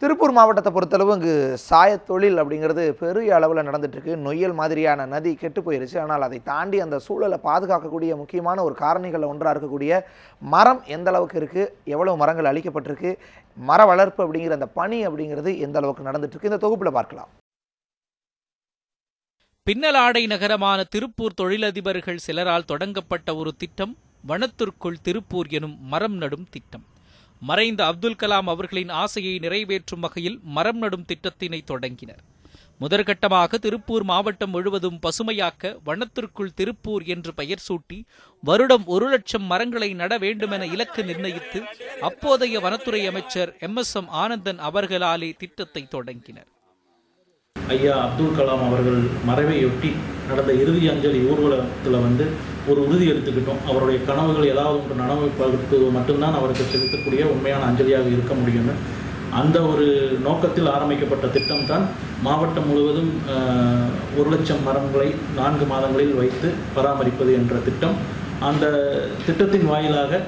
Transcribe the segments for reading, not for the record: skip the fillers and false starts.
திருப்பூர் மாவட்டத்தை பொறுத்தளவு இங்கு சாயத் தொழில் அப்படிங்கிறது பெரிய அளவில் நடந்துட்டுருக்கு. நொய்யல் மாதிரியான நதி கெட்டு போயிருச்சு. ஆனால் அதை தாண்டி அந்த சூழலை பாதுகாக்கக்கூடிய முக்கியமான ஒரு காரணிகளில் ஒன்றாக இருக்கக்கூடிய மரம் எந்த அளவுக்கு இருக்குது, எவ்வளவு மரங்கள் அழிக்கப்பட்டிருக்கு, மர வளர்ப்பு அப்படிங்கிற அந்த பணி அப்படிங்கிறது எந்த அளவுக்கு நடந்துட்டுருக்கு, இந்த தொகுப்பில் பார்க்கலாம். பின்னலாடை நகரமான திருப்பூர் தொழிலதிபர்கள் சிலரால் தொடங்கப்பட்ட ஒரு திட்டம் வனத்திற்குள் திருப்பூர் எனும் மரம் நடும் திட்டம். மறைந்த அப்துல் கலாம் அவர்களின் ஆசையை நிறைவேற்றும் வகையில் மரம் நடும் திட்டத்தினை தொடங்கினர். முதற்கட்டமாக திருப்பூர் மாவட்டம் முழுவதும் பசுமையாக்க வனத்திற்குள் திருப்பூர் என்று பெயர் சூட்டி வருடம் 1,00,000 மரங்களை நட வேண்டுமென இலக்கு நிர்ணயித்து அப்போதைய வனத்துறை அமைச்சர் MSM ஆனந்தன் அவர்களாலே திட்டத்தை தொடங்கினர். ஐயா அப்துல் கலாம் அவர்கள் மறைவையொட்டி நடந்த இறுதி அஞ்சலி ஊர்வலத்தில் ஒரு உறுதி எடுத்துக்கிட்டோம். அவருடைய கனவுகள் ஏதாவது ஒன்று நனவுப்படுத்துவது மட்டும்தான் அவருக்கு செலுத்தக்கூடிய உண்மையான அஞ்சலியாக இருக்க முடியும்னு அந்த ஒரு நோக்கத்தில் ஆரம்பிக்கப்பட்ட திட்டம் தான் மாவட்டம் முழுவதும் 1,00,000 மரங்களை 4 மாதங்களில் வைத்து பராமரிப்பது என்ற திட்டம். அந்த திட்டத்தின் வாயிலாக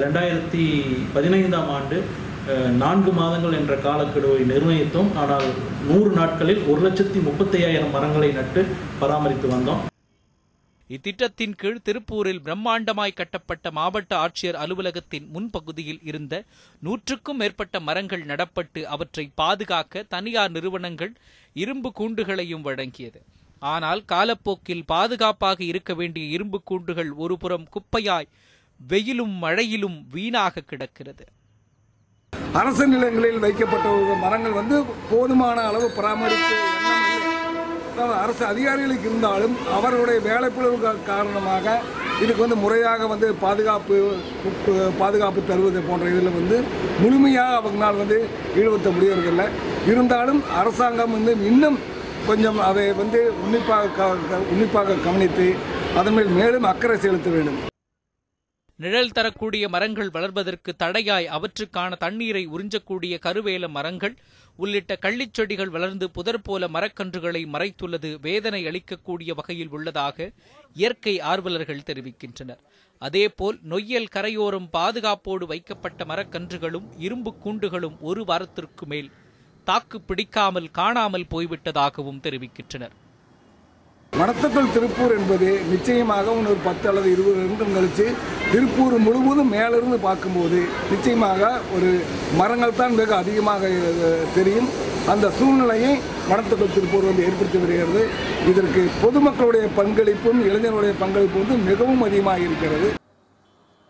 2015ஆம் ஆண்டு 4 மாதங்கள் என்ற காலக்கெடுவை நிர்ணயித்தோம். ஆனால் 100 நாட்களில் 1,35,000 மரங்களை நட்டு பராமரித்து வந்தோம். இத்திட்டத்தின் கீழ் திருப்பூரில் பிரம்மாண்டமாய் கட்டப்பட்ட மாவட்ட ஆட்சியர் அலுவலகத்தின் முன்பகுதியில் இருந்த 100க்கும் மேற்பட்ட மரங்கள் நடப்பட்டு அவற்றை பாதுகாக்க தனியார் நிறுவனங்கள் இரும்பு கூண்டுகளையும் வழங்கியது. ஆனால் காலப்போக்கில் பாதுகாப்பாக இருக்க வேண்டிய இரும்பு கூண்டுகள் ஒருபுறம் குப்பையாய் வெயிலும் மழையிலும் வீணாக கிடக்கிறது. அரசு நிலங்களில் வைக்கப்பட்ட மரங்கள் போதுமான அளவு பராமரிப்பு அரசு அதிகாரிகளுக்கு இருந்தாலும் அவர்களுடைய வேலைப்பளவு காரணமாக இதுக்கு முறையாக பாதுகாப்பு தருவது போன்ற இதில் முழுமையாக அவங்களால் ஈடுபடுத்த முடியறதில்லை. இருந்தாலும் அரசாங்கம் இன்னும் கொஞ்சம் அதை உன்னிப்பாக கவனித்து அதன் மேல் மேலும் அக்கறை செலுத்த வேண்டும். நிழல் தரக்கூடிய மரங்கள் வளர்வதற்கு தடையாய் அவற்றுக்கான தண்ணீரை உறிஞ்சக்கூடிய கருவேல மரங்கள் உள்ளிட்ட கள்ளிச்செடிகள் வளர்ந்து புதர் போல மரக்கன்றுகளை மறைத்துள்ளது வேதனை அளிக்கக்கூடிய வகையில் உள்ளதாக இயற்கை ஆர்வலர்கள் தெரிவிக்கின்றனர். அதேபோல் நொய்யல் கரையோரம் பாதுகாப்போடு வைக்கப்பட்ட மரக்கன்றுகளும் இரும்பு கூண்டுகளும் 1 வாரத்திற்கு மேல் தாக்கு பிடிக்காமல் காணாமல் போய்விட்டதாகவும் தெரிவிக்கின்றனர். வனத்துக்குள் திருப்பூர் என்பது நிச்சயமாக ஒரு 10 அல்லது 20 வருடம் கழித்து திருப்பூர் முழுவதும் மேலிருந்து பார்க்கும்போது நிச்சயமாக ஒரு மரங்கள் தான் மிக அதிகமாக தெரியும். அந்த சூழ்நிலையை வனத்துக்குள் திருப்பூர் ஏற்படுத்தி வருகிறது. இதற்கு பொதுமக்களுடைய பங்களிப்பும் இளைஞர்களுடைய பங்களிப்பும் மிகவும் அதிகமாக இருக்கிறது.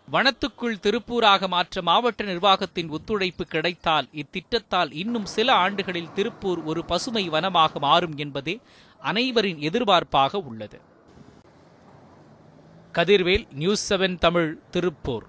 வனத்துக்குள் திருப்பூராக மாற்ற மாவட்ட நிர்வாகத்தின் ஒத்துழைப்பு கிடைத்தால் இத்திட்டத்தால் இன்னும் சில ஆண்டுகளில் திருப்பூர் ஒரு பசுமை வனமாக மாறும் என்பதே அனைவரின் எதிர்பார்ப்பாக உள்ளது. கதிர்வேல், நியூஸ் 7 தமிழ், திருப்பூர்.